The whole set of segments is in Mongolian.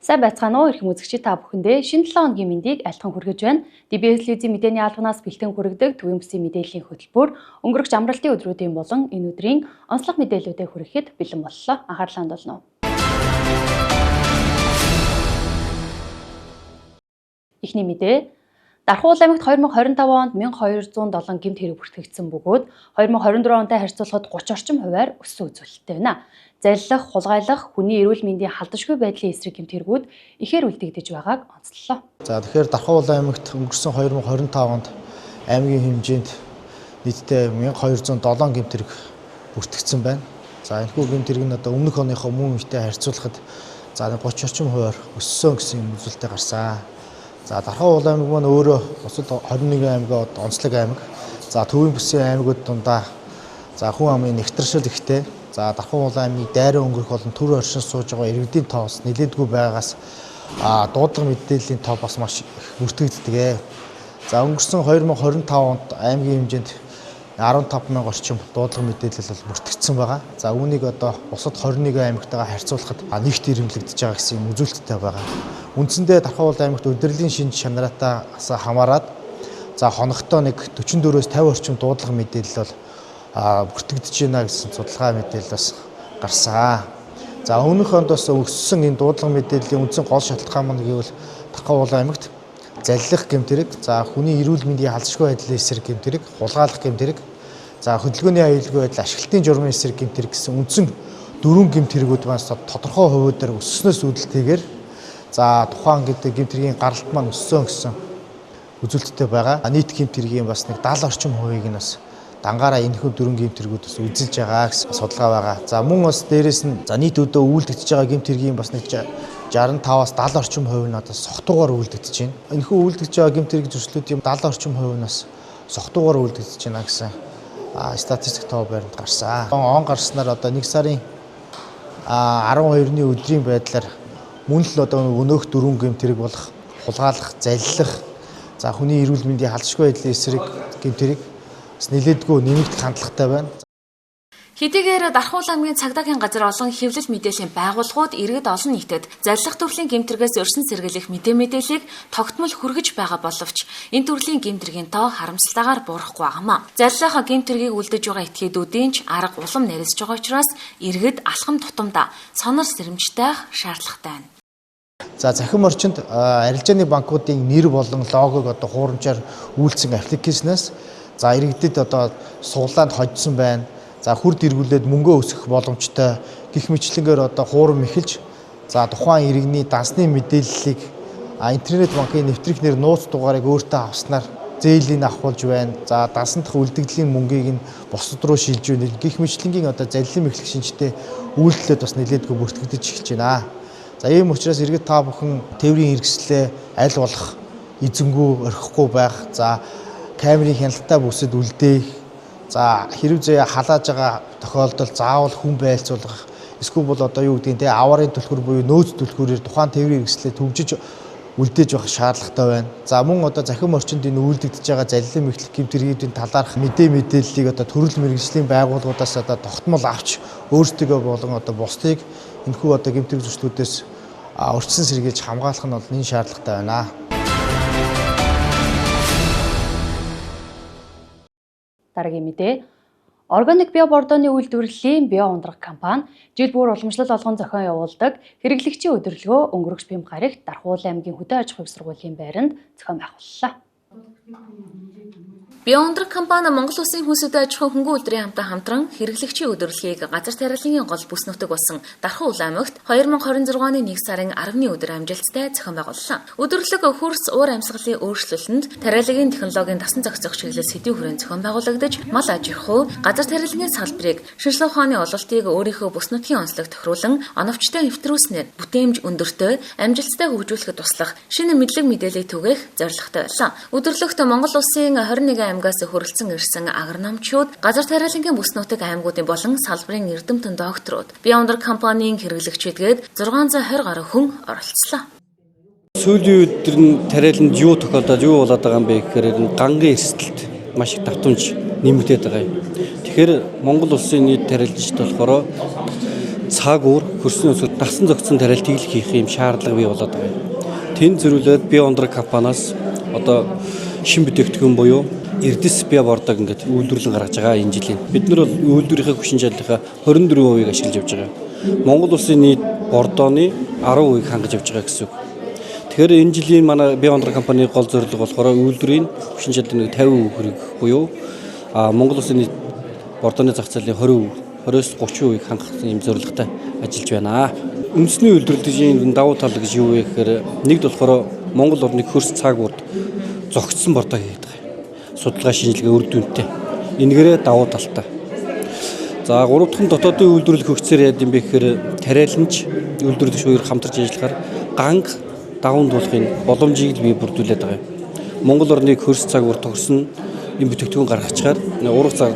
Сайн байцгаана уу эрхэм үзэгчид та бүхэндээ шинэ 7 хоногийн мэндийг айлтхан хүргэж байна. DBS телевизийн мэдээний албанаас бэлтгэн хүргэдэг төвийн бүсийн мэдээллийн хөтөлбөр өнгөрөх амралтын өдрүүдийн болон энэ өдрийн онцлог мэдээллүүдэд хүрэхэд бэлэн боллоо. Анхаарлаа хандуулна уу. Эхний мэдээ. Дархуул аймагт 2025 онд 1207 гэмт хэрэг бүртгэгдсэн бөгөөд 2024 онтой харьцуулахад 30 орчим хувиар өссөн үзүүлэлттэй байна. Залилах, хулгайлах, хүний эрүүл мэндийн халдашгүй байдлын эсрэг гэмт хэрэгүүд ихээр үлдэгдэж байгааг онцлолоо. За тэгэхээр Дархуул аймагт өнгөрсөн 2025 онд аймгийн хэмжээнд нийтдээ 1207 гэмт хэрэг бүртгэгдсэн байна. За энэхүү гэмт хэрэг нь одоо өмнөх оныхоо мөн үетэй харьцуулахад 30 орчим хувиар өссөн гэсэн үзүүлэлттэй гарсан. За Дархуул аймаг маань өөрөө бусад 21 аймагт онцлог аймаг. За төвийн бүсийн аймагуд дундаа хүн амын нэгтршил ихтэй. За Дархуул аймгийг дайраа өнгөрөх болон төр оршин сууж байгаа иргэдийн тоос нэлээдгүй байгаагаас дуудлага мэдээллийн тоо бас маш их бүртгэгддэг. За өнгөрсөн 2025 онд аймгийн хэмжээнд 15,000 орчим дуудлага мэдээлэл бол бүртгэгдсэн байгаа. За үүнийг одоо бусад 21 аймагтайгаа харьцуулахад нэгт ирэмблэгдэж байгаа гэсэн үзүүлэлттэй байгаа. Үндсэндээ Дархуул аймагт удирдлагын шинж чанараатаас хамаарат хоногтоо нэг 44-өөс 50 орчим дуудлага мэдээлэл бол бүртгэгдэж байна гэсэн судалгаа мэдээлэл бас гарсан. За өмнөх онд бас өссөн энэ дуудлага мэдээллийн үндсэн гол шалтгаан маань гэвэл Дархуул аймагт залилах гэмт хэрэг, хүний эрүүл мэндийн халдашгүй байдлын эсрэг гэмт хэрэг, хулгайлах гэмт хэрэг, хөдөлгөөний аюулгүй байдал, ашиглалтын журмын эсрэг гэмт хэрэг гэсэн үндсэн 4 гэмт хэрэгүүд маань тодорхой хувиудаар өссөнөөс үүдэлтэйгээр тухайн гэмт хэргийн гаралт маань өссөн гэсэн үзүүлэлттэй байгаа. Нийт гэмт хэргийн бас нэг 70 орчим хувийг нь бас дангаараа энэхүү 4 гэмт хэрэгүүд бас үзэлж байгаа гэсэн судалгаа байгаа. За мөн бас дээрэс нь нийт өдөө үйлдэгдэж байгаа гэмт хэргийн бас нэг 65-аас 70 орчим хувь нь одоо согтуугаар үйлдэгдэж байна. Энэхүү үйлдэгдэж байгаа гэмт хэрэг зөрчлүүдийн 70 орчим хувь нь бас согтуугаар үйлдэгдэж байна гэсэн статистик тоо баримт гарсан. Он гарснаар одоо 1 сарын 12-ны өдрийн байдлаар мөн л одоо өнөөх 4 гэмт хэрэг болох хулгайлах, залилах, хүний эрүүл мэндийн халдашгүй байдлын эсрэг гэмт хэрэг бас нэлээдгүй нэмэгдэх хандлагатай байна. Хэдийгээр Дархуул аймгийн цагдаагийн газар олон хэвлэл мэдээллийн байгууллагууд иргэд олон нийтэд залилах төрлийн гэмтэргээс өрсөн сэргийлэх мэдээллийг тогтмол хүргэж байгаа боловч энэ төрлийн гэмтэргийн тоо харамсалтайгаар буурахгүй байгаамаа. Залилах гэмтэргийг үлдэж байгаа этгээдүүдийн ч арга улам нарийсж байгаа учраас иргэд алхам тутамдаа сонор сэрэмжтэй шаардлагатай байна. Захим орчинд арилжааны банкуудын нэр болон логог одоо хуурамчаар үйлдсэн аппликейшнээс иргэдэд одоо суглаанд хожсон байна. Хүрд эргүүлээд мөнгөө өсгөх боломжтой гэх мэтлэнгээр одоо хуурам эхэлж тухайн иргэний дансны мэдээллийг интернет банкны нэвтрэх нэр нууц дугаарыг өөртөө авснаар зээлийн авахулж байна. Дансандах үлдэгдлийн мөнгийг нь бусад руу шилж байна. Гэх мэтлэнгийн одоо залилын мэхлэх шинжтэй үйлдэлүүд бас нэлээдгүй бүртгэгдэж эхэлж байна. Ийм учраас иргэд та бүхэн тээврийн хэрэгслээ аль болох эзэнгүү орхихгүй байх. Камерын хяналттай бүсэд үлдээх. Хэрэг зэ халааж байгаа тохиолдолд заавал хүн байлцуулах. Эсвэл бол аварын түлхүүр буюу нөөц түлхүүрээр тухайн тээврийн хэрэгслээ төвжиж үлдээж байх шаардлагатай байна. Мөн захим орчинд энэ үйлдэгдэж байгаа залилын мэхлэх гэмт хэргийн талаарх мэдээллийг төрөл мэргэжлийн байгууллагуудаас тогтмол авч өөрсдөө болон бусдыг энэхүү гэмт хэрэг зөрчлүүдээс өрчсөн сэргийлж хамгаалах нь энэ шаардлагатай байна. Дараагийн мэдээ. Органик био бордооны үйлдвэрлэлийн био ундрах компани жил бүр уламжлал олгон зохион явуулдаг хэрэглэгчийн удирдлагөө өнгөрөгч бэм гарагт Дархуул аймгийн хөдөө аж ахуйн сургуулийн байранд зохион байгууллаа. Био ундрах компани Монгол Улсын хүнс хөдөө аж ахуйн хөнгөн үйлдвэрийн хамтаа хамтран хэрэглэгчийн удирдлагыг газар тариалангийн гол бүс нутаг болсон Дархуул аймагт 2026 оны 1 сарын 10-ны өдөр амжилттай зохион байгууллаа. Удирдлага хөрс уур амьсгалын өөрчлөлтөнд тариалагын технологийн дасан зохицох чиглэл сэдвийн хүрээнд зохион байгуулагдаж мал аж ахуй, газар тариалангийн салбарыг шинжлэх ухааны ололтыг өөрийнхөө бүс нутгийн онцлог тохируулан оновчтой нэвтрүүлснээр бүтээмж өндөртэй амжилттай хөгжүүлэхэд туслах шинэ мэдлэг мэдээлэл түгээх зорилготой байлаа. Удирдлагт Монгол Улсын 21 аймгаас хөрөлцөн ирсэн агрономчууд, газар тариалангийн бүс нутаг аймагуудын болон салбарын эрдэмтэн докторууд, био ундрах компанийн хэрэглэгчидгээд 620 гаруй хүн оролцлоо. Сүүлийн үед тариаланд юу тохиолдоод юу болоод байгаа юм бэ гэхээр гангийн эрсдэлт маш их давтамж нэмэгдээд байгаа юм. Тэгэхээр Монгол Улсын нийт тариаланчид болохоор цаагуур хөрсний өсөлт дасан зохицсон тариалтыг хийх юм шаардлага бий болоод байгаа юм. Тэн зөвлөд би ондрог компаниас одоо шин бүтээгдэхүүн буюу Эрдэс бие бордог ингээд үйлдвэрлэн гаргаж байгаа энэ жилийн. Бид нар бол үйлдвэрийнхээ хүчин чадлынхаа 24% ашиглаж явж байгаа. Монгол улсын нийт бордооны 10% хангаж явж байгаа гэсэн үг. Тэгэхээр энэ жилийн манай бие ондрог компанийн гол зорилго болохоор үйлдвэрийн хүчин чадлын 50% хүргэх буюу Монгол улсын нийт бордооны зах зээлийн 20%-оос 30% хангах юм зорилготой ажиллаж байна. Үндэсний үйлдвэрлэлийн давуу тал гэж юу вэ гэхээр нэгд болохоор Монгол орны хөрс цаагуурд зогцсон бордоо хийгээд байгаа. Судалгаа шинжилгээ үр дүнтэй. Энэгээрээ давуу талтай. За 3 дахь нь дотоодын үйлдвэрлэх хөгжсөөр яад юм бэ гэхээр тариаланч үйлдвэрлэгч хоёр хамтарч ажиллахаар ганг даван туулахын боломжийг бий бүрдүүлээд байгаа юм. Монгол орныг хөрс цаагуурд төгсөн юм бүтээгдэхүүн гаргахчаар урах цаг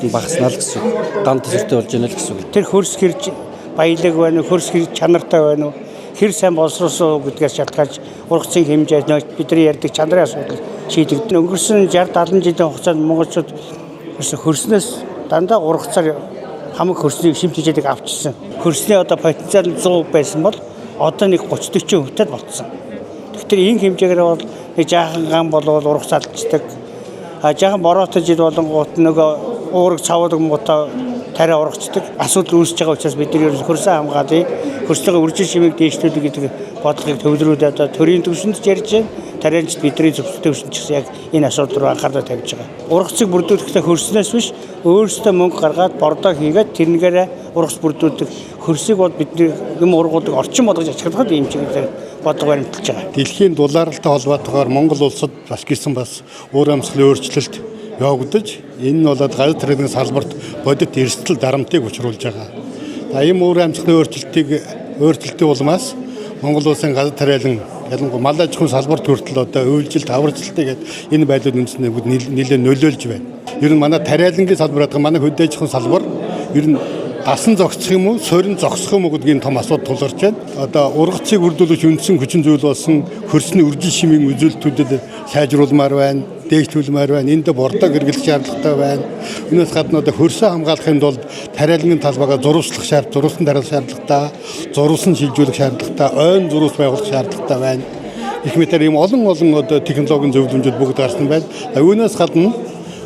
багаснаа л гэсэн үг. Ган төсөлтөй болж байна л гэсэн үг. Тэр хөрс хэрж баялаг байна уу, хөрс хэрж чанартай байна уу, хэр сайн боловсруулсан гэдгээс шалтгаалж ургацын хэмжээ бидний ярьдаг чанарын асуудал шийдэгдэн. Өнгөрсөн 60-70 жилийн хугацаанд монголчууд хөрснөөс дандаа ургацаар хамаг хөрсний шимт хэмжээг авчирсан. Хөрсний одоо потенциал 100 байсан бол одоо нэг 30-40%-тэй болцсон. Тэгэхээр энэ хэмжээгээр бол нэг жаахан ган болвол ургац алдчихдаг. Жаахан бороотой жил болонгууд нөгөө уураг цавдаг муутай тариа ургацдаг асуудал үүсэж байгаа учраас бид нар хөрсөн хамгаалыг хөрслөгийн үржил шимийг дээшлүүлэх гэдэг бодлогыг төвлөрүүлээд одоо төрийн түвшинд ярьж байна. Тарианчд бидний зөвшөөрөлтөнд гэсэн яг энэ асуудал руу анхаарал тавьж байгаа. Ургацыг бүрдүүлэхдээ хөрснөөс биш өөрсдөө мөнгө гаргаад бордоо хийгээд тэрнээрээ ургац бүрдүүлдэг. Хөрсийг бол бидний юм ургуулдаг орчин болгож ашиглахад ийм чиглэлээр бодлого баримталж байгаа. Дэлхийн дулаалтай холбоотойгоор Монгол улсад бас гисэн бас уур амьсгалын өөрчлөлт явагдаж энэ нь болоод газар тариалан салбарт бодит эрсдэл дарамтыг учруулж байгаа. Ийм уур амьсгалын өөрчлөлтийн улмаас Монгол улсын газар тариалан ялангуяа мал аж ахуйн салбарт хүртэл одоо үйлжилт аварцалтай гэдэг энэ байдлууд үндэснээ нэлээд нөлөөлж байна. Ер нь манай тариалангийн салбар гэдэг манай хөдөө аж ахуйн салбар ер нь дасан зогсох юм уу, сорин зогсох юм уу гэдгийн том асуудал тулгарч байна. Одоо ургацыг бүрдүүлэх үндсэн хүчин зүйл болсон хөрсний үржил шимийн үзүүлэлтүүдэд сайжруулмаар байна, дээшлүүлмээр байна. Энд бордоо хэрэглэх шаардлагатай байна. Өнөөс гадна одоо хөрсөө хамгаалахын тулд тариалангийн талбайгаа зурвслах зурвсан тариалах шаардлагатай, зурвсан шилжүүлэх шаардлагатай, ойн зурвас байгуулах шаардлагатай байна. Их мэтэр ийм олон одоо технологийн зөвлөмжүүд бүгд гарсан байна. Үүнээс гадна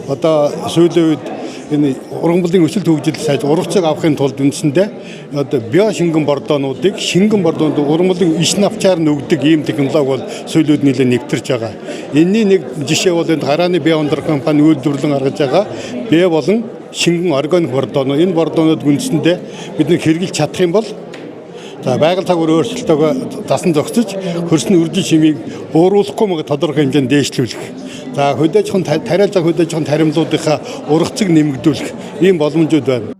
одоо сүүлийн үед энэ ургамлын өсөлт хөгжил сайж ургацыг авахын тулд үндсэндээ одоо био шингэн бордоонуудыг шингэн бордоонд ургамлын иш навчаар нөгдөг ийм технологи бол сүүлийн үед нэлээд нэвтэрч байгаа. Энэний нэг жишээ бол энэ гарааны био ондрог компани үйлдвэрлэн гаргаж байгаа био болон шингэн органик бордоон. Энэ бордоонууд үндсэндээ бид нэг хэрэгжилж чадах юм бол байгаль цагуурь өөрчлөлтөөгөө дасан зогсож хөрсний үржил шимийг бууруулахгүй мөнгө тодорхой хэмжээнд дээшлүүлэх. За хөдөө аж ахуйн тариалзаа хөдөө аж ахуйн таримлуудынхаа ургацыг нэмэгдүүлэх ийм боломжууд байна.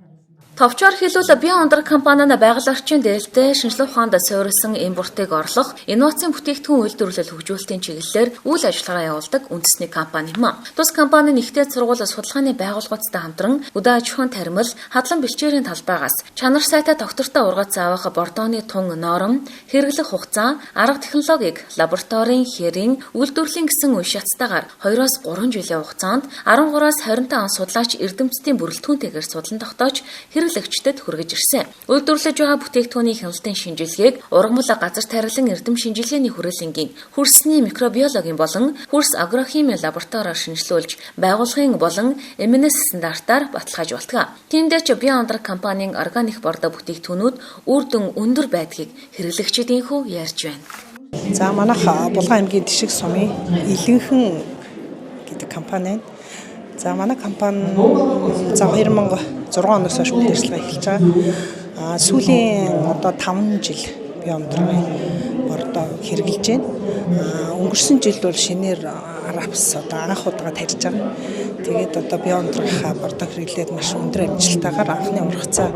Товчоор хэлбэл бие ондрог компани нь байгаль орчин дээлтэй шинжилгээ ухаанд суурилсан импортыг орлох, инновацийн бүтээгдэхүүн үйлдвэрлэл хөгжүүлэлтийн чиглэлээр үйл ажиллагаа явуулдаг үндэсний компани юм. Тус компани нэгтэй сургууль судалгааны байгууллагуудтай хамтран өдөө аж ахуйн таримл, хадлан бэлчээрийн талбайгаас чанар сайтай доктортой ургац авах бордооны тун ноором, хэрэглэх хугацаа, арга технологиг лабораторийн хэрийн үйлдвэрлэлийн гэсэн үе шатстайгаар 2-3 жилийн хугацаанд 13-аас 25 он судлаач эрдэмтдийн бүрэлдэхүүнтэйгээр судлан тогтоож хэрэглэгчдэд хүргэж ирсэн. Үйлдвэрлэж байгаа бүтээгдэхүүний хяналтын шинжилгээг ургамал газар тариалан эрдэм шинжилгээний хүрээлэнгийн хөрсний микробиологийн болон хөрс агрохими лабораториор шинжилүүлж байгууллагын болон МНС стандартаар баталгааж болтгоо. Тиймдээ ч бие ондрог компанийн органик бордоо бүтээгдэхүүнүүд үр дүн өндөр байдгийг хэрэглэгчдийнхүү ярьж байна. За манайх Булган аймгийн Тишиг сумын Илэнхэн гэдэг компани. За манай компани 2006 оноос хойш үйл ажиллагаа эхэлж байгаа. Сүүлийн одоо 5 жил бие ондрогын бордоо хэрэгжилж байна. Өнгөрсөн жил бол шинээр рапс одоо анх удаа тарьж байгаа. Тэгээд одоо бие ондрогынхаа бордоо хэрэглээд маш өндөр амжилттайгаар анхны ургацаа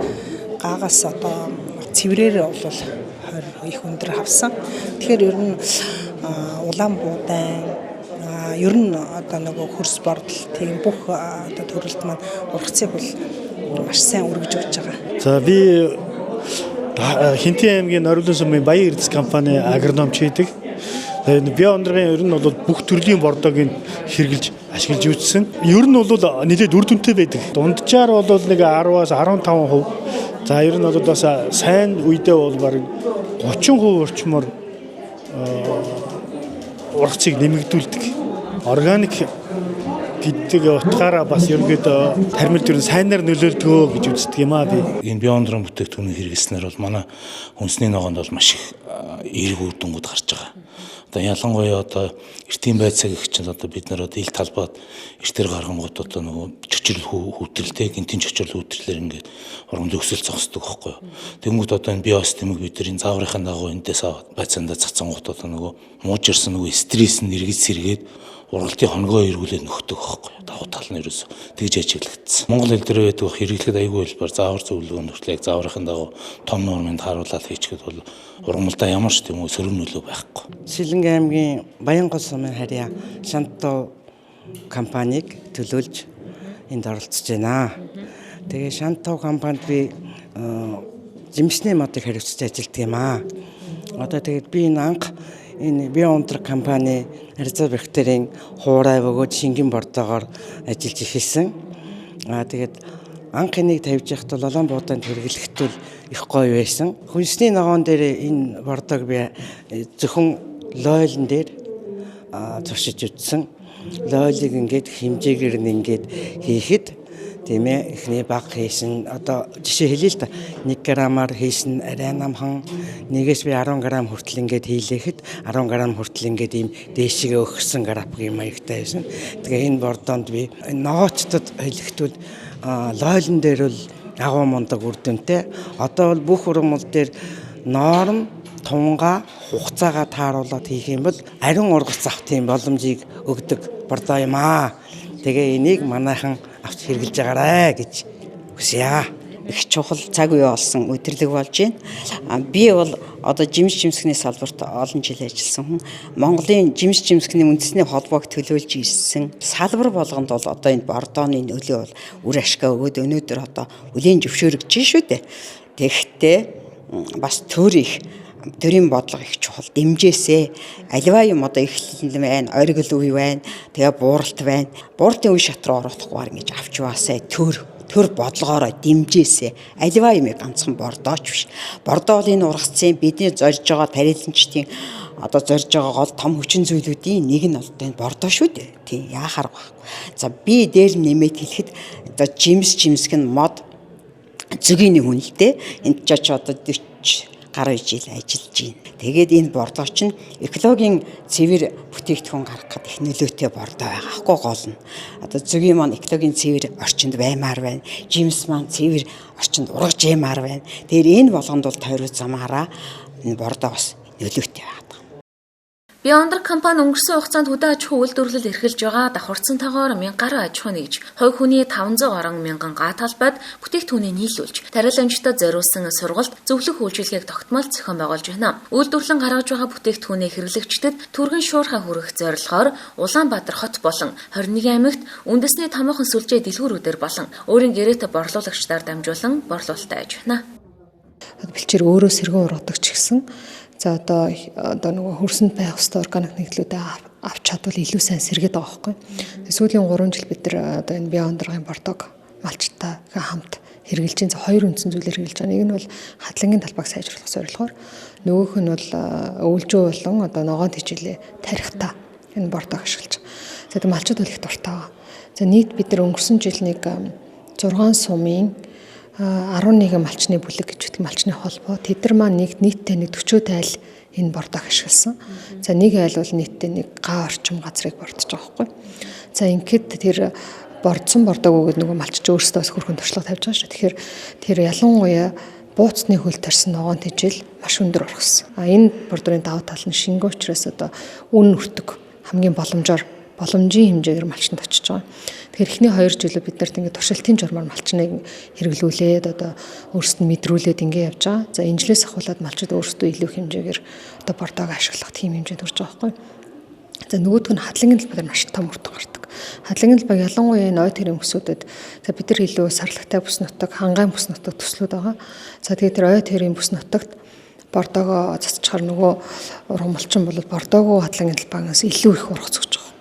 гаагаас одоо цэврээр бол 20 их өндөр авсан. Тэгэхээр ер нь улаан буудан ер нь одоо нөгөө хөрс бордол тийм бүх одоо төрөлд маань ургацыг бол маш сайн үргэж өгч байгаа. За би Хинтэн аймгийн Нориулын сумын Баян Эрдэс компани агрономч хийдэг. Бие ондрогын ер нь бол бүх төрлийн бордоог хэрэгжилж ашиглаж үзсэн. Ер нь бол нэлээд үр дүнтэй байдаг. Дунджаар бол нэг 10-аас 15%. За ер нь одоо бас сайн үедээ бол бараг 30% орчмоор ургацыг нэмэгдүүлдэг. Органик гэдэг утгаараа бас ерөнхийдөө тармил төр сайнаар нөлөөлдгөө гэж үздэг юм аа би. Энэ биоондрын бүтээгдэхүүнийг хэрэглэснээр бол манай хүнсний ногоонд бол маш их эерэг үр дүнгууд гарч байгаа. Одоо ялангуяа одоо эртийн байцааг их чинь одоо бид нар одоо ил талбайд эртээр гаргангууд одоо нөгөө чөчрөл хүүтрэлтэй гинтийн чөчрөл хүүтрэлээр ингээд ургамал өсөл зогсдог байхгүй юу. Тэнгүүд одоо энэ биостимийг бид нар энэ зааврынхаа дагуу эндээс аваад байцаандаа цацсангууд одоо нөгөө муужирсан нөгөө стресс нь эргэж сэргээд ургалтын хонгоо эргүүлээд нөхдөг байхгүй юу. Давуу тал нь ерөөсө тэгж ажиглагдсан. Монгол хэл дээр байдаг хэрэглэхэд аюулгүй хэлбэр заавар зөвлөгөө нөхцөлийг зааврынхаа дагуу том нормынд харуулаад хийчихэд бол ургамалдаа ямар ч тийм үү сөрөг нөлөө байхгүй. Сэлэнгэ аймгийн Баянгол сумын харьяа Шантуу компанийг төлөөлж энд оролцож байна. Тэгээ Шантуу компанид би жимсний модыг хариуцж ажилладаг юм аа. Одоо тэгээд би энэ анх энэ биоонтер компани харьцаа бактерийн хуурай бөгөөд шингэн бордоогоор ажиллаж эхэлсэн. Тэгээд анх энийг тавьж явахдаа Улаанбаатарт хэрэглэхэд бол их гоё байсан. Хүнсний ногоон дээр энэ бордоог би зөвхөн лойлн дээр туршиж үзсэн. Лойлыг ингээд хэмжээгээр нь ингээд хийхэд тийм ээ эхний баг хийсэн одоо жишээ хэлээ л да 1 грамаар хийсэн арай намхан нэгээс би 10 грамм хүртэл ингээд хийлээхэд 10 грамм хүртэл ингээд ийм дээшгээ өгсөн графикийн маягтай байсан. Тэгээ энэ бордонд би ногоочдод хэлэхдээ лойлн дээр бол агуу мундаг үр дүнтэй. Одоо бол бүх ургамал дээр норм тунгаа хугацаагаа тааруулаад хийх юм бол ариун ургац авах тийм боломжийг өгдөг бордоо юм аа. Тэгээ энийг манайхан авч хэрэгжилж байгаарэ гэж хүсье. Их чухал цаг үе болсон өдөрлөг болж байна. Би бол одоо жимс жимсгний салбарт олон жил ажилласан хүн. Монголын жимс жимсгний үндэсний холбоог төлөөлж ирсэн. Салбар болгонд бол одоо энэ бордооны нөлөө бол үр ашгаа өгөөд өнөөдөр одоо үлийн зөвшөөрөгдөж шүү дээ. Тэгэхдээ бас төрийн бодлого их чухал дэмжээсэ аливаа юм одоо эхлэл байна, оргил үе байна, тэгээ бууралт байна. Бууралтын үе шат руу орохдохгүй ингэж авч яваасаа төр бодлогоороо дэмжээсэ аливаа юм ганцхан бордооч биш. Бордоо бол энэ ургацын бидний зорж байгаа тариланчдын одоо зорж байгаа гол том хүчин зүйлүүдийн нэг нь одоо энэ бордоо шүү дээ. Тийм яахаар байхгүй. За би дээр нэмээд хэлэхэд одоо жимсгэн мод зөгийн хүн л дээ. Энд ч одоо 40 гаруй жил ажиллаж байна. Тэгээд энэ бордоо чинь экологийн цэвэр бүтээгдэхүүн гаргахад их нөлөөтэй бордоо байгаа хгүй гол нь. Одоо зөгийн маань экологийн цэвэр орчинд баймаар байна. Жимс маань цэвэр орчинд ургаж ямаар байна. Тэгэхээр энэ болгонд бол тойрог замаараа энэ бордоо бас нөлөөтэй байна. Биондр компани өнгөрсөн хугацаанд хөдөө аж ахуй үйлдвэрлэл эрхэлж байгаа давхарцсантайгаар 1000 гаруй аж ахуй нэгж, хувь хүний 500 гаруй мянган га талбайд бүтээгдэхүүнийг нийлүүлж, тариаламжтад зориулсан сургалт зөвлөх үйлчилгээг тогтмол зохион байгуулж байна. Үйлдвэрлэн гаргаж байгаа бүтээгдэхүүний хэрэглэгчдэд түргэн шуурхай хүргэх зорилгоор Улаанбаатар хот болон 21 аймагт үндэсний томоохон сүлжээ дэлгүүрүүдээр болон өөрийн гэрээтэй борлуулагчдаар дамжуулан борлуулалтаа аж байна. Бэлчээр өөрөө сэргэн ургадаг ч гэсэн за одоо нөгөө хөрсөнд байх ёстой органик нэгдлүүдээ авч чадвал илүү сайн сэргээд байгаа байхгүй. Сүүлийн 3 жил бид нар одоо энэ биоондрын бордог малчтай хамт хэрэгжилж байгаа. Хоёр үндсэн зүйлээр хэрэгжилж байгаа. Нэг нь бол хадлагын талбайг сайжруулах зорилгоор, нөгөөх нь бол өвлжөө болон одоо ногоон тэжээлээ тарихтаа энэ бордог ашиглаж. За малчид бол их дуртай байгаа. За нийт бид нар өнгөрсөн жил нэг 6 сумын 11 малчны бүлэг гэж үүдэг малчны холбоо. Тэд нар маань нийтдээ 40 тайл энэ бордог ашигласан. За нэг айл бол нийтдээ нэг га орчим газрыг бордож байгаа байхгүй. За ингээд тэр бордсон бордог өгөөд нөгөө малчч өөрсдөө бас хөрхөн туршлага тавьж байгаа шүү. Тэгэхээр тэр ялангуяа бууцны хөл тарьсан ногоон тэжээл маш өндөр ургасан. Энэ бордорын давуу тал нь шингэн учраас одоо үн өртөг хамгийн боломжийн хэмжээгээр малчанд очиж байгаа. Тэгэхээр эхний 2 жилөө бид нарт ингээд туршилтын журмаар малчныг хэрэглүүлээд одоо өөрсдөд нь мэдрүүлээд ингээд явж байгаа. За энэ жилээс ахуулаад малчид өөрсдөө илүү хэмжээгээр одоо бордог ашиглах тийм хэмжээнд хүрч байгаа байхгүй. За нөгөөх нь хадлагын талбайд маш том үр дүн гардаг. Хадлагын талбай ялангуяа энэ ой тэрийн бүсүүдэд за бид нар илүү сарлагтай бүс нутаг, хангаан бүс нутаг төслүүд байгаа. За тэгээд тэр ой тэрийн бүс нутагт бордоогоо цацчихаар нөгөө ургамалчин бол бордоогоо хадлагын талбайгаас илүү их ургац өгч байгаа.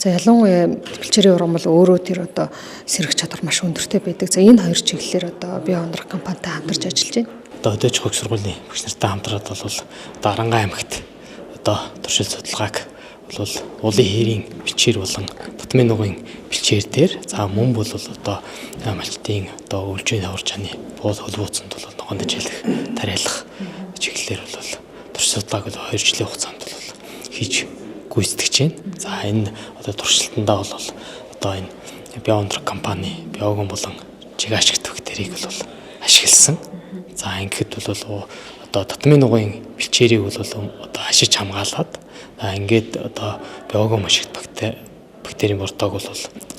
За ялангуяа бэлчээрийн ургамал өөрөө тэр одоо сэргэх чадвар маш өндөртэй байдаг. За энэ хоёр чиглэлээр одоо бие ундрах компанитай хамтарч ажиллаж байна. Одоо өдөөж хог сургуулийн багш нартай хамтраад бол одоо Арангаан аймагт одоо туршил судалгааг бол уулын хэрийн бэлчээр болон Батмын нугын бэлчээр дээр за мөн бол одоо малчтын одоо өвлжийн хаварчааны бууд хөлбөөцөнд бол ногоонд ажиллах тариалах чиглэлээр бол туршил судалгааг 2 жилийн хугацаанд бол хийж гүйцэтгэж байна. За энэ одоо туршилтандаа бол одоо энэ бие ундрах компани биогон болон чиг ашигт бактерийг бол ашигласан. За ингээд бол одоо татмын нугын бэлчээрийг бол одоо ашиж хамгаалаад ингээд одоо биогон ашигт бактерийн бордоог бол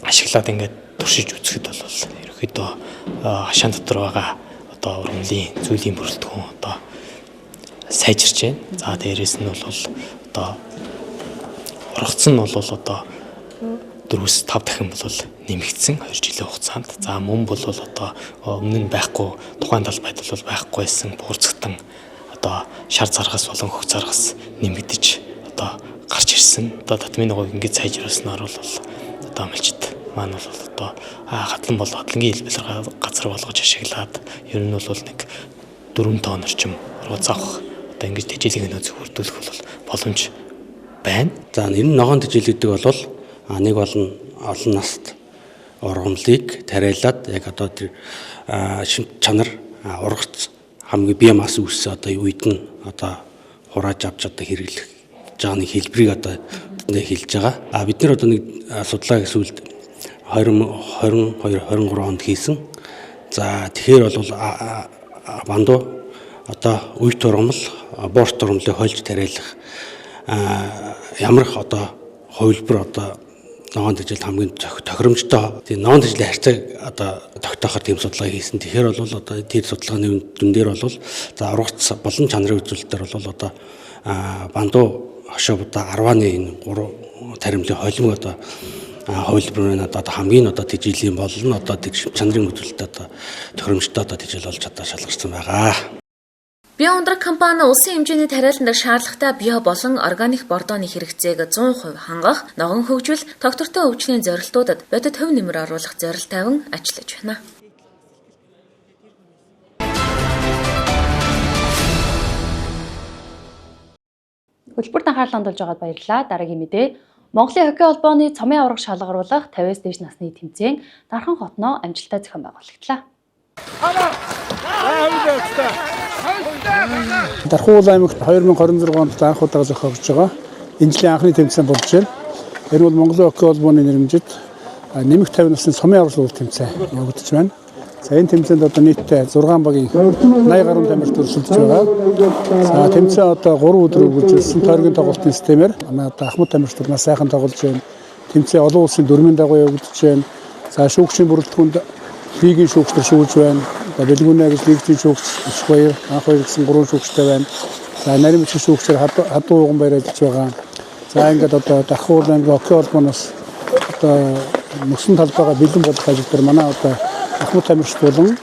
ашиглаад ингээд туршиж үзэхэд бол ерөөхдөө хашаан дотор байгаа одоо ургамлын зүйлийн бүрэлдэхүүн одоо сайжирч байна. За дээрэс нь бол одоо ургац нь бол одоо 4-5 дахин бол нэмэгдсэн 2 жилийн хугацаанд. За мөн бол одоо өмнө нь байхгүй тухайн талбайд бол байхгүй байсан буурцагтан одоо шар заргас болон хөх заргас нэмэгдэж одоо гарч ирсэн. Одоо татмын нугыг ингэж сайжруулснаар бол одоо малчит маань бол одоо хатлан бол хатлангийн хэлбэлэр газар болгож ашиглаад ер нь бол нэг 4 тонн орчим ургац авах одоо ингэж тэжээлийн нөөцийг бүрдүүлэх бол боломж байна. За энэ ногоон тэжээлэгдэг бол нэг болно олон наст ургамлыг тариалаад яг одоо тэр шимт чанар ургац хамгийн бие мас үүссэн одоо үед нь одоо хурааж авч одоо хэрэглэх жааны хэлбэрийг одоо хэлж байгаа. Бид нэр одоо нэг судлаа сүүлд 2022-23 онд хийсэн. За тэгэхээр бол бандуу одоо үйт ургамал, борт ургамлыг хольж тариалах ямар одоо хувилбар одоо ногоон тэжээлд хамгийн тохиромжтой тийм ногоон тэжээлийн харьцааг одоо тогтоохоор тийм судалгаа хийсэн. Тэгэхээр бол одоо тэр судалгааны дүн дээр бол за ургац болон чанарын үзүүлэлтээр бол одоо бандуу хошообоо 10-ны энэ 3 таримлын холимог одоо хувилбар нь одоо хамгийн одоо тэжээлийн болон одоо чанарын үзүүлэлт одоо тохиромжтой одоо тэжээл болж одоо шалгарсан байгаа. Бие ундрах компани улсын хэмжээний тариаланд шаардлагатай био болон органик бордооны хэрэгцээг 100% хангах, ногоон хөгжил, доктортой өвчнийн зорилтуудад бодит хөв нэмэр оруулах зорилт тавин ажиллаж байна. Хөтөлбөрт анхаарал хандуулж байгаад баярлалаа. Дараагийн мэдээ. Монголын хоккей холбооны цомын авраг шалгаруулах 50-аас дээш насны тэмцээн Дархан хотноо амжилттай зохион байгуулагдлаа. Дархан аймагт 2026 онд анх удаа зохиогдож байгаа. Энэ жилийн анхны тэмцээн болж байна. Энэ бол Монголын хоккей холбооны нэрмжид нэмэх 50 насны цомын авраг шалгаруулах тэмцээн явагдаж байна. За энэ тэмцээнд одоо нийтдээ 6 багийн 80 гаруй тамирчид өрсөлдөж байгаа. За тэмцээн одоо 3 өдөр үргэлжилсэн тойргийн тоглолтын системээр манай одоо ахмад тамирчид нас сайхан тоглож байна. Тэмцээн олон улсын дөрмийн дагуу явагдаж байна. За шүүгчийн бүрэлдэхүүнд лигийн шүүгчдэр шүүж байна. Бэлгүүнэ гэж лигчийн шүүгч их баяр, анх баяр гэсэн 3 шүүгчтэй байна. За нарийн бичиг шүүгчээр хадуу уган баяр ажиллаж байгаа. За ингээд одоо Дархан аймгийн хоккей холбооноос одоо мөсөн талбайгаа бэлэн болгох ажил дээр манай одоо ахмад тамирчид болон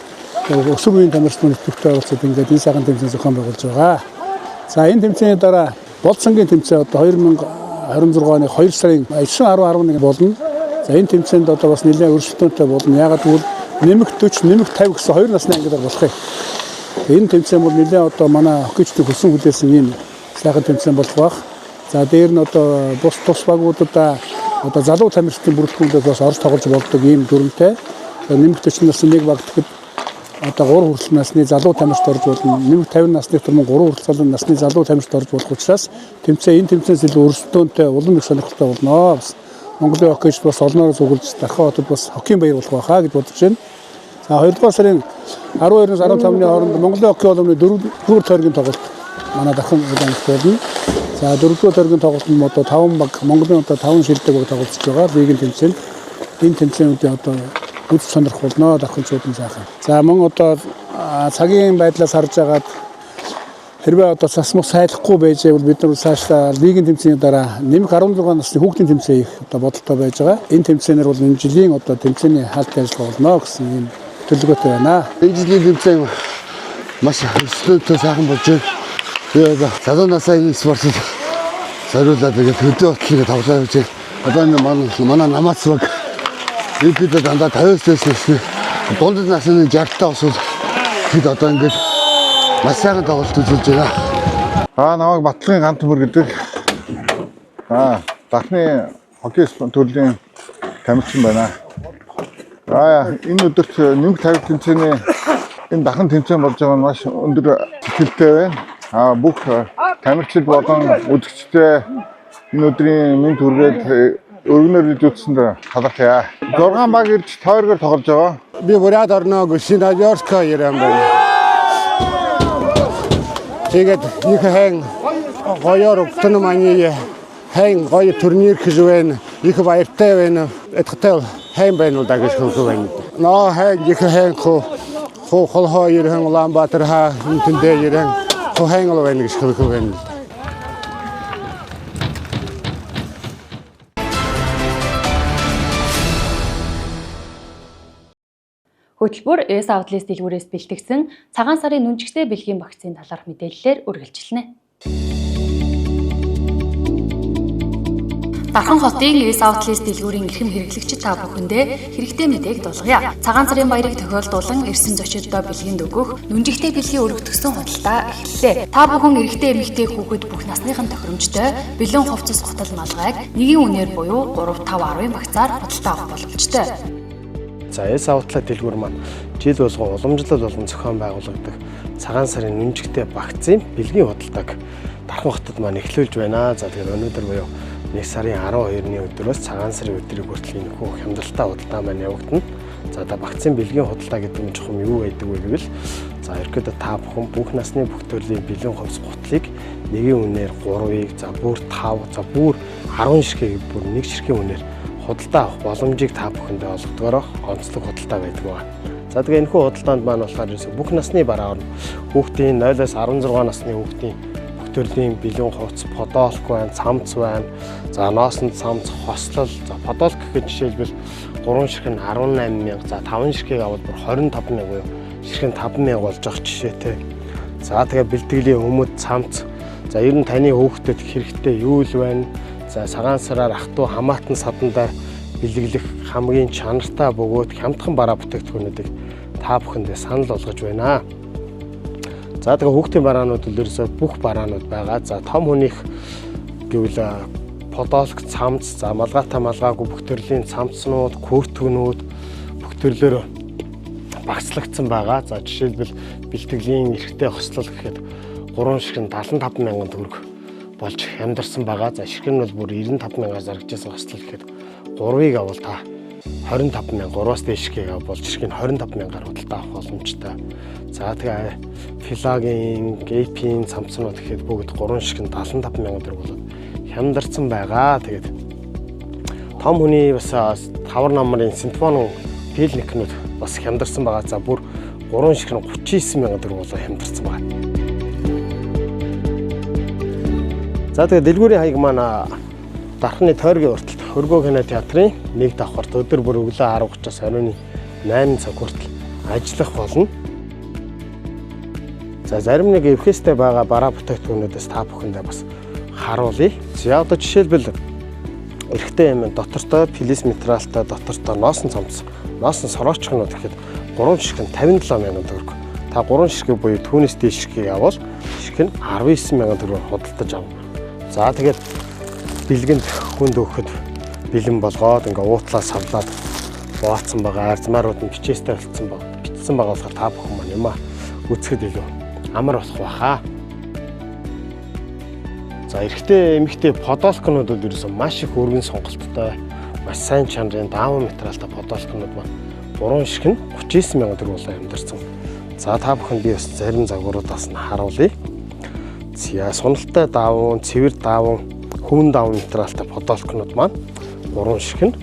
өсвөр үеийн тамирчид нөхцөлтэй уулзаад ингээд энэ сайхан тэмцээн зохион байгуулж байгаа. За энэ тэмцээний дараа болцсонгийн тэмцээн одоо 2026 оны 2 сарын 9-10-11 болно. За энэ тэмцээнд одоо бас нэлээд өрсөлдөөнтэй болно. Яагаад гэвэл нэмэх 40, нэмэх 50 гэсэн 2 насны ангилаар болох юм. Энэ тэмцээн бол нэлээд одоо манай хоккейчдын хүссэн хүлээсэн ийм сайхан тэмцээн болох байх. За дээр нь одоо бус тус багуудаа одоо залуу тамирчдын бүрэлдэхүүнээс бас орж тоглож болдог ийм дүрмтэй. Нэмэх 40 насны нэг баг тэгэхэд одоо 3 хүртэл насны залуу тамирчид орж болно. Нэмэх 50 насны төрмөн 3 хүртэл насны залуу тамирчид орж болох учраас энэ тэмцээс илүү өрсөлдөөнтэй улам их сонирхолтой болно. Монголын хоккейч бас олноор зүгэлж Дархан хотод бас хоккейн баяр болох байхаа гэж бодож байна. За 2 сарын 12-ноос 15-ны хооронд Монголын хоккей холбооны 4-р тойргийн тоглолт манай Дархан аймагт болно. За 4-р тойргийн тоглолтод одоо 5 баг Монголын одоо 5 шилдэг баг тоглож байгаа. Лигийн тэмцээнд энэ тэмцээнүүдийн одоо үз сонирхол болно Дарханчуудын сайхан. За мөн одоо цагийн байдлаас харж агаад хэрвээ одоо цас мус сайлахгүй байж байвал бид нар цаашдаа лигийн тэмцээний дараа нэмэх 16 насны хүүхдийн тэмцээн их одоо бодолтой байж байгаа. Энэ тэмцээнээр бол энэ жилийн одоо тэмцээний хаалттай ажиллагаа болно гэсэн юм төлөвлөгөөтэй байна. Энэ жилийн тэмцээн маш өсөлттэй сайхан болж байна. Тэгээд залуу насны спортод зориулаад тэгээд хөдөө хөтлөгийг тоглоом хийж Одоо энэ манай намаас баг бид дандаа 50-аас дунд насны 60-таа усвал хэд одоо ингээд маш сайхан тоглолт үзүүлж байна. Намайг Батлагын гант төмөр гэдэг. Дахны хоккей төрлийн тамирчин байна. Энэ өдөрт нэмэх тавиг тэмцээний энэ дахин тэмцээн болж байгаа нь маш өндөр сэтгэлтэй байна. Бүх тамирчид болон үзэгчдээ энэ өдрийн мэнд хүргээд өргөнөөр иж үзсэнд талархъя. 6 баг ирж тойргоор тоглож байгаа. Би Бурят орно Гүшинадёрска ирэн байна. Тэгээд их хэн гоёор өгтөн маны хэн гоё турнир хийж байна. Их баяртай байна. Эдгтэл хэн байна уу дагаж хөөг байна. Ноо хэн их хэн хоо холхоо ирэн Улаанбаатар хаа үнтэндээ ирэн хоо хэн л байна гэж хөөг байна. Хөтөлбөр S Outlets дэлгүүрээс бэлтгэсэн цагаан сарын нүнжигтэй бэлгийн багцын талаарх мэдээллээр үргэлжилнэ. Дархан хотын S Outlets дэлгүүрийн эрхэм хэрэглэгчид та бүхэндээ хэрэгтэй мэдээг дуулгая. Цагаан сарын баярыг тохиолдуулан ирсэн зочдод бэлгэнд өгөх нүнжигтэй бэлгийн өргөтгсөн худалдаа эхэллээ. Та бүхэн эрэгтэй эмэгтэй хүүхэд бүх насныхан тохиромжтой бэлэн хувцас гутал малгайг нэгийн үнээр буюу 3-5-10 багцаар худалдаа авах боломжтой. За S Outlets дэлгүүр маань жил болгон уламжлал болон зохион байгуулагдах цагаан сарын нүнжигтэй багцын бэлгийн худалдааг Дархан хотод маань эхлүүлж байна. За тэгэхээр өнөөдөр буюу 1 сарын 12-ны өдрөөс цагаан сарын өдрийг хүртэл энэ хүү хямдалтай худалдаа маань явагдана. За багцын бэлгийн худалдаа гэдэг нь чухам юу байдаг вэ гэвэл ерөөдөө та бүхэн бүх насны бүх төрлийн бэлэн хувцас гутлыг нэгийн үнээр 3-ыг за бүр 5 за бүр 10 ширхэг бүр 1 ширхгийн үнээр худалдаа авах боломжийг та бүхэндээ олгодгоорох онцлог худалдаа байдаг байна. За тэгээ энэ худалдаанд маань болохоор бүх насны бараа орно. Хүүхдийн 0-аас 16 насны хүүхдийн бүх төрлийн бэлэн хувцас, подолк байна, цамц байна. За ноосонд цамц, хослол, за подолк гэхэд жишээлбэл 3 ширхэг нь 18,000, за 5 ширхгийг аваад бүр 25,000 буюу ширхэг 5,000 болж байгаа жишээтэй. За тэгээ бэлтгэлийн өмд, цамц. За ер нь таны хүүхдэд хэрэгтэй юу л байна? За цагаан сараар ах トゥ хамаатан садандаа бэлэглэх хамгийн чанартай бөгөөд хямдхан бараа бүтээгдэхүүнүүдийг та бүхэндээ санал болгож байна. За тэгээ хүүхдийн бараанууд үлээрсээ бүх бараанууд байгаа. За том хүнийх гэвэл подолк, цамц, за малгайтай малгайгүй бүх төрлийн цамцнууд, күртгнүүд бүх төрлөөр багцлагдсан байгаа. За жишээлбэл бэлтгэлийн эрхтэй хослол гэхэд 3 ширхэг 75,000 төгрөг болж хямдарсан байгаа. За ширхэг нь бол бүр 95,000-аар зарагдсан хослол гэхэд 3-ыг авал та 25,000, 3-аас дээшгээ авал ширхэг нь 25,000-аар худалдаа авах боломжтой. За тэгээ филагийн, гейпийн цамцнууд гэхэд бүгд 3 ширхэг 75,000 төгрөг болоод хямдарсан байгаа. Тэгээд том хүний бас тавар намрын синтефон пилникнүүд бас хямдарсан байгаа. За бүр 3 ширхэг 39,000 төгрөг болоод хямдарсан байгаа. За тэгээ дэлгүүрийн хаяг маань Дарханы тойргийн урталт Хөргөө кино театрын 1 давхарт өдөр бүр өглөө 10:30-аас оройн 8 цаг хүртэл ажиллах болно. За зарим нэг эвхэстэй байгаа бараа бүтээгдэхүүнүүдээс та бүхэндээ бас харуулъя. За одоо жишээлбэл эрэгтэй юм дотортой плис материалтай дотортой ноосон цамц, ноосон сороочхнууд гэхэд 3 ширхэг 57,000 төгрөг. Та 3 ширхэг буюу түүнээс дээш ширхгийг авал ширхэг нь 19,000 төгрөгөөр худалдаж авна. За тэгээд бэлгэнд хүнд өгөхөд бэлэн болгоод ингээ уутлаа савлаад бооцсон байгаа арзмаарууд нь бичээстэй болцсон баг. Бичсэн байгаа болохоор та бүхэн маань юм үзэхэд илүү амар болох байхаа. За эрэгтэй эмэгтэй подолкнууд бол ерөөсөн маш их өргөн сонголттой, маш сайн чанарын дааван материалтай подолкнууд маань 3 ширхэг 39,000 төгрөг болоо хямдарсан. За та бүхэн би бас зарим загваруудаас нь харуулъя. За суналтай дааван, цэвэр дааван, хүн дааван материалтай подолкнууд маань 3 ширхэг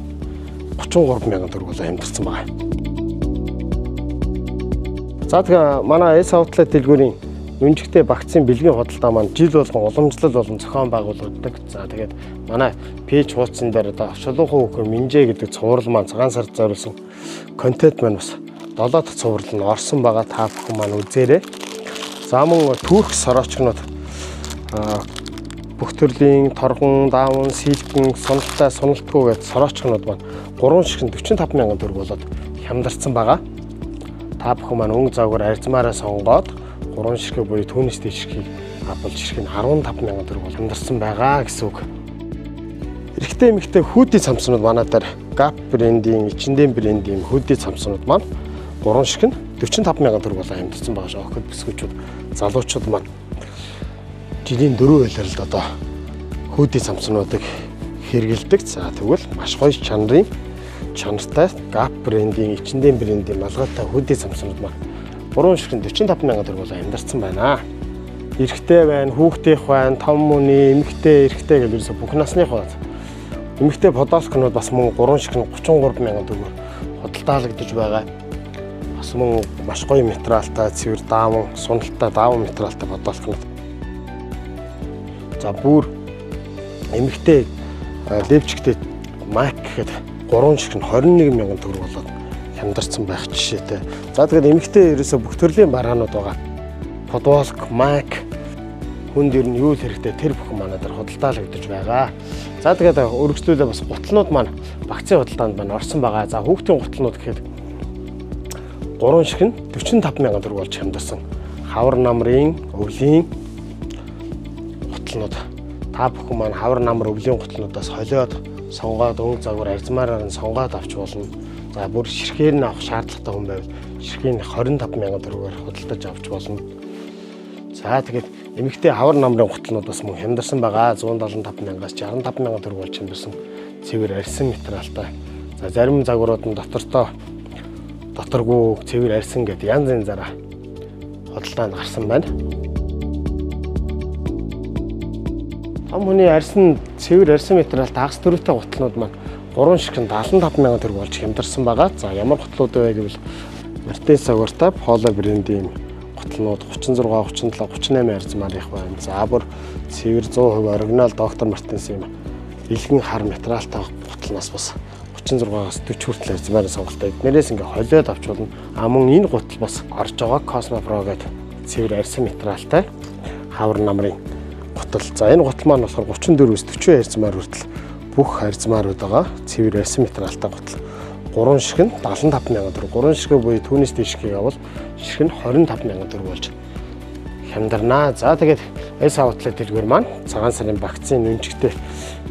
33,000 төгрөг болоо хямдарсан байна. За тэгээ манай S Outlets дэлгүүрийн нүнжигтэй багцын бэлгийн худалдаа маань жил болгон уламжлал болон зохион байгуулагддаг. За тэгээд манай пэйж хуудсан дээр одоо Шулуухын хөхөр Минжээ гэдэг цуврал маань цагаан сард зориулсан контент маань бас 7 дахь цуврал нь орсон байгаа. Та бүхэн маань үзээрэй. За мөн түүх сороочгнууд бүх төрлийн торгон, даавн, сэлгэн, суналтай, суналтгүй гээд сороочгонууд маань 3 ширхэг 45 мянган төгрөг болоод хямдарсан байгаа. Та бүхэн маань өнгө загвар арзмаараа сонгоод 3 ширхэг буюу түүнээс дээш ширхгийг авбал ширхэг нь 15 мянган төгрөг бол хямдарсан байгаа гэсэн үг. Эрэгтэй эмэгтэй хүүдийн цамцнууд манай дээр Gap брендийн, H&M брендийн хүүдийн цамцнууд маань 3 ширхэг нь 45 мянган төгрөг болоо хямдарсан байгаа шүү. Охид бүсгүүчүүд, залуучууд маань жилийн 4 байлаар л одоо хүүдийн цамцнуудыг хэрэгэлдэг. За тэгвэл маш гоё чанартай Gap брендийн, H&M брендийн малгайтай хүүдийн цамцнууд маань 3 ширхэг 45 мянган төгрөг болоо хямдарсан байна. Эрэгтэй байна, хүүхдийнх байна, том мөний, эмэгтэй, эрэгтэй гэж ерөөсө бүх насных байна. Эмэгтэй подолкнууд бас мөн 3 ширхэг 33 мянган төгрөөр худалдаалагдаж байгаа. Бас мөн маш гоё материалтай, цэвэр даавн, суналтай даавн материалтай подолкнууд. За бүр эмэгтэй левчгтэй майк гэхэд 3 ширхэг 21 мянган төгрөг болоод хямдарсан байх жишээтэй. За тэгээд эмэгтэй ерөөсө бүх төрлийн бараанууд байгаа. Подолк, майк хүнд ер нь юу л хэрэгтэй тэр бүхэн манай дээр худалдаалагдаж байгаа. За тэгээд өргөжлүүлээ бас гутлнууд маань вакцины худалдаанд маань орсон байгаа. За хүүхдийн гутлнууд гэхэд 3 ширхэг 45 мянган төгрөг болж хямдарсан. Хавар намрын, өвлийн гутлнууд та бүхэн маань хавар намар өвлийн гутлнуудаас холиод сонгоод өнгө загвар арзмаараар нь сонгоод авч болно. За бүр ширхгээр нь авах шаардлагатай хүн байвал ширхгийн 25 мянган төгрөгөөр худалдаж авч болно. За тэгээд эмэгтэй хавар намрын гутлнууд бас мөн хямдарсан байгаа. 175 мянгаас 65 мянган төгрөг болж хямдарсан цэвэр арьсан материалтай. За зарим загварууд нь доторгүй цэвэр арьсан гэдэг янз янзаараа худалдаанд гарсан байна. Том хүний арьсан цэвэр арьсан материалтай хагас төрөвтэй гутлнууд маань 3 ширхэг 75 мянган төгрөг болж хямдарсан байгаа. За ямар гутлууд вэ гэвэл Мартин Сагвартай Polo брендийн гутлнууд 36, 37, 38 арзмаарих байна. За бүр цэвэр 100% оригинал доктор Мартинс юм. Илгэн хар материалтай гутлнаас бас 36-аас 40 хүртэл арзмаар сонголттой. Эднэрээс ингээ холиод авч болно. А мөн энэ гутал бас орж байгаа Cosmo Pro гэдэг цэвэр арьсан материалтай хавар намрын гутал. За энэ гутал маань болохоор 34-өөс 40 арзмаар хүртэл бүх арзмаарууд байгаа. Цэвэр арьсан материалтай гутал. 3 ширхэг 75 мянган төгрөг. 3 ширхэг буюу түүнээс дээшгийг авал ширхэг 25 мянган төгрөг болж хямдарнаа. За тэгээд S outlet дэлгүүр маань цагаан сарын вакцины үнжигтэй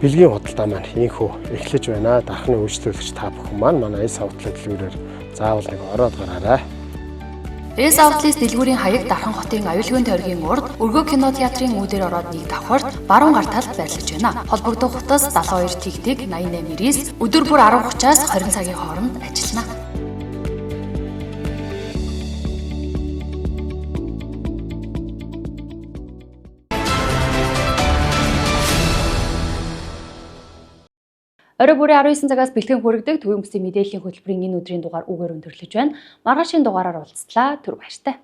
бэлгийн худалдаа маань ийхүү эхлэж байна. Дархны үйлчлүүлэгч та бүхэн маань манай S outlet дэлгүүрээр заавал нэг ороод гараарай. S outlet дэлгүүрийн хаяг Дархан хотын аюулгүй тойргийн урд Өргөө кино театрын үүдээр ороод нэг давхарт баруун гар талд байрлаж байна. Холбогдох утас 72 тэгтэг 88 9 өдөр бүр 10:30-аас 20 цагийн хооронд ажиллана. Орой бүрийн 19 цагаас бэлтгэн хүргэдэг төвийн бүсийн мэдээллийн хөтөлбөрийн энэ өдрийн дугаар үгээр өндөрлөж байна. Маргаашийн дугаараар уулзлаа. Түр баяртай.